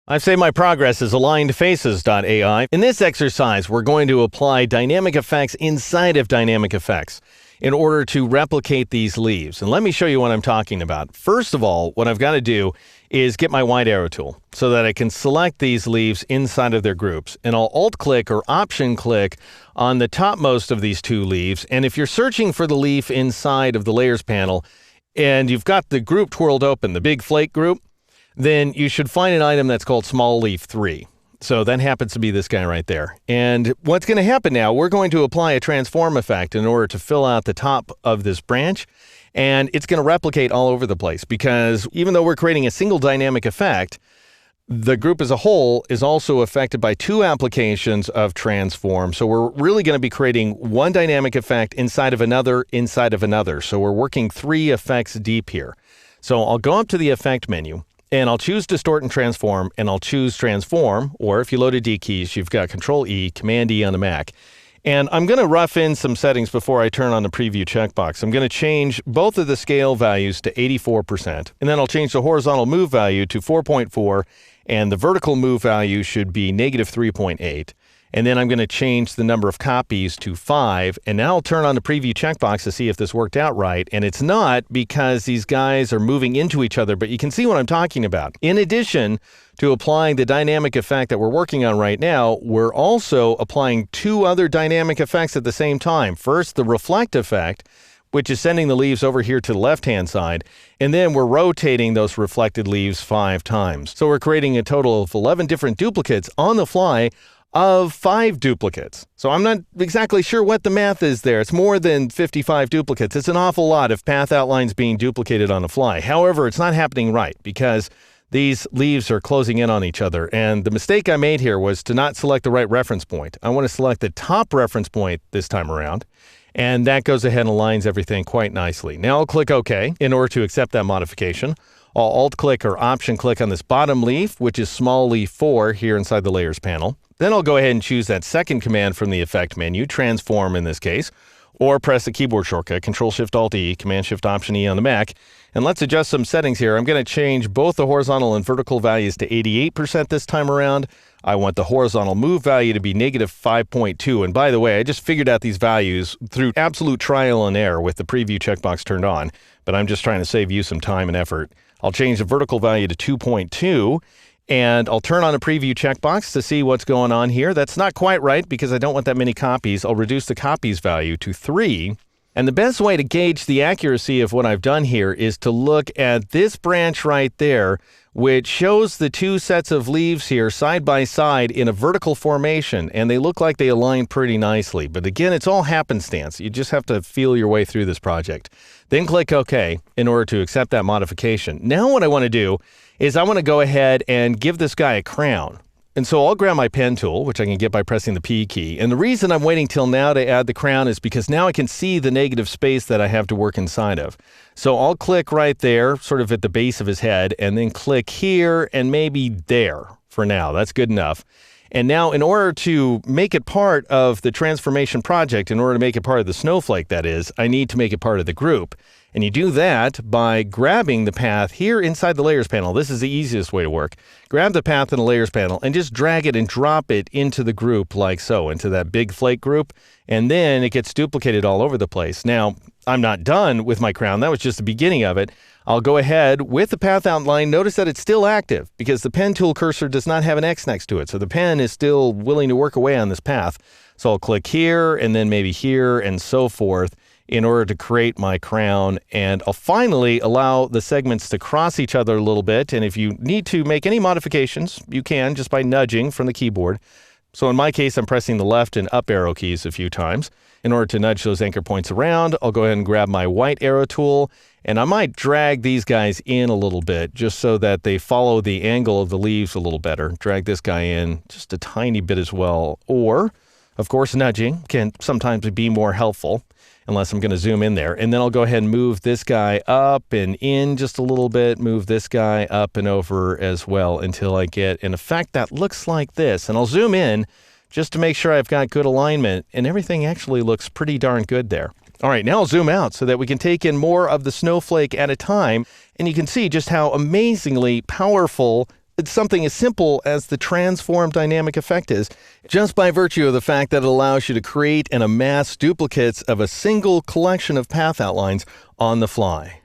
I've saved my progress as alignedfaces.ai. In this exercise, we're going to apply dynamic effects inside of dynamic effects in order to replicate these leaves. And let me show you what I'm talking about. First of all, what I've got to do is get my white arrow tool so that I can select these leaves inside of their groups. And I'll Alt-click or Option-click on the topmost of these two leaves. And if you're searching for the leaf inside of the Layers panel and you've got the group twirled open, the big flake group, then you should find an item that's called Small Leaf 3. So that happens to be this guy right there. And what's going to happen now, we're going to apply a transform effect in order to fill out the top of this branch. And it's going to replicate all over the place because even though we're creating a single dynamic effect, the group as a whole is also affected by two applications of transform. So we're really going to be creating one dynamic effect inside of another. So we're working three effects deep here. So I'll go up to the effect menu. And I'll choose Distort and Transform, and I'll choose Transform, or if you loaded D keys, you've got Control-E, Command-E on the Mac. And I'm going to rough in some settings before I turn on the preview checkbox. I'm going to change both of the scale values to 84%, and then I'll change the horizontal move value to 4.4, and the vertical move value should be negative 3.8. And then I'm going to change the number of copies to 5. And now I'll turn on the preview checkbox to see if this worked out right. And it's not because these guys are moving into each other, but you can see what I'm talking about. In addition to applying the dynamic effect that we're working on right now, we're also applying two other dynamic effects at the same time. First, the reflect effect, which is sending the leaves over here to the left-hand side. And then we're rotating those reflected leaves 5 times. So we're creating a total of 11 different duplicates on the fly of 5 duplicates. So I'm not exactly sure what the math is there. It's more than 55 duplicates. It's an awful lot of path outlines being duplicated on the fly. However, it's not happening right because these leaves are closing in on each other. And the mistake I made here was to not select the right reference point. I want to select the top reference point this time around. And that goes ahead and aligns everything quite nicely. Now I'll click OK in order to accept that modification. I'll Alt-click or Option-click on this bottom leaf, which is Small Leaf 4 here inside the Layers panel. Then I'll go ahead and choose that second command from the Effect menu, Transform in this case, or press the keyboard shortcut, Control-Shift-Alt-E, Command-Shift-Option-E on the Mac. And let's adjust some settings here. I'm going to change both the horizontal and vertical values to 88% this time around. I want the horizontal move value to be negative 5.2. And by the way, I just figured out these values through absolute trial and error with the preview checkbox turned on, but I'm just trying to save you some time and effort. I'll change the vertical value to 2.2. And I'll turn on a preview checkbox to see what's going on here. That's not quite right because I don't want that many copies. I'll reduce the copies value to 3. And the best way to gauge the accuracy of what I've done here is to look at this branch right there, which shows the two sets of leaves here side by side in a vertical formation. And they look like they align pretty nicely. But again, it's all happenstance. You just have to feel your way through this project. Then click OK in order to accept that modification. Now what I want to do is I want to go ahead and give this guy a crown. And so I'll grab my pen tool, which I can get by pressing the P key. And the reason I'm waiting till now to add the crown is because now I can see the negative space that I have to work inside of. So I'll click right there, sort of at the base of his head, and then click here and maybe there for now. That's good enough. And now in order to make it part of the transformation project, in order to make it part of the snowflake, that is, I need to make it part of the group. And you do that by grabbing the path here inside the Layers panel. This is the easiest way to work. Grab the path in the Layers panel and just drag it and drop it into the group like so, into that big flake group. And then it gets duplicated all over the place. Now, I'm not done with my crown. That was just the beginning of it. I'll go ahead with the path outline. Notice that it's still active because the pen tool cursor does not have an X next to it. So the pen is still willing to work away on this path. So I'll click here and then maybe here and so forth in order to create my crown. And I'll finally allow the segments to cross each other a little bit. And if you need to make any modifications, you can just by nudging from the keyboard. So in my case, I'm pressing the left and up arrow keys a few times. In order to nudge those anchor points around, I'll go ahead and grab my white arrow tool, and I might drag these guys in a little bit just so that they follow the angle of the leaves a little better. Drag this guy in just a tiny bit as well. Or, of course, nudging can sometimes be more helpful, unless I'm going to zoom in there. And then I'll go ahead and move this guy up and in just a little bit, move this guy up and over as well until I get an effect that looks like this. And I'll zoom in just to make sure I've got good alignment, and everything actually looks pretty darn good there. All right, now I'll zoom out so that we can take in more of the snowflake at a time, and you can see just how amazingly powerful It's something as simple as the transform dynamic effect is, just by virtue of the fact that it allows you to create and amass duplicates of a single collection of path outlines on the fly.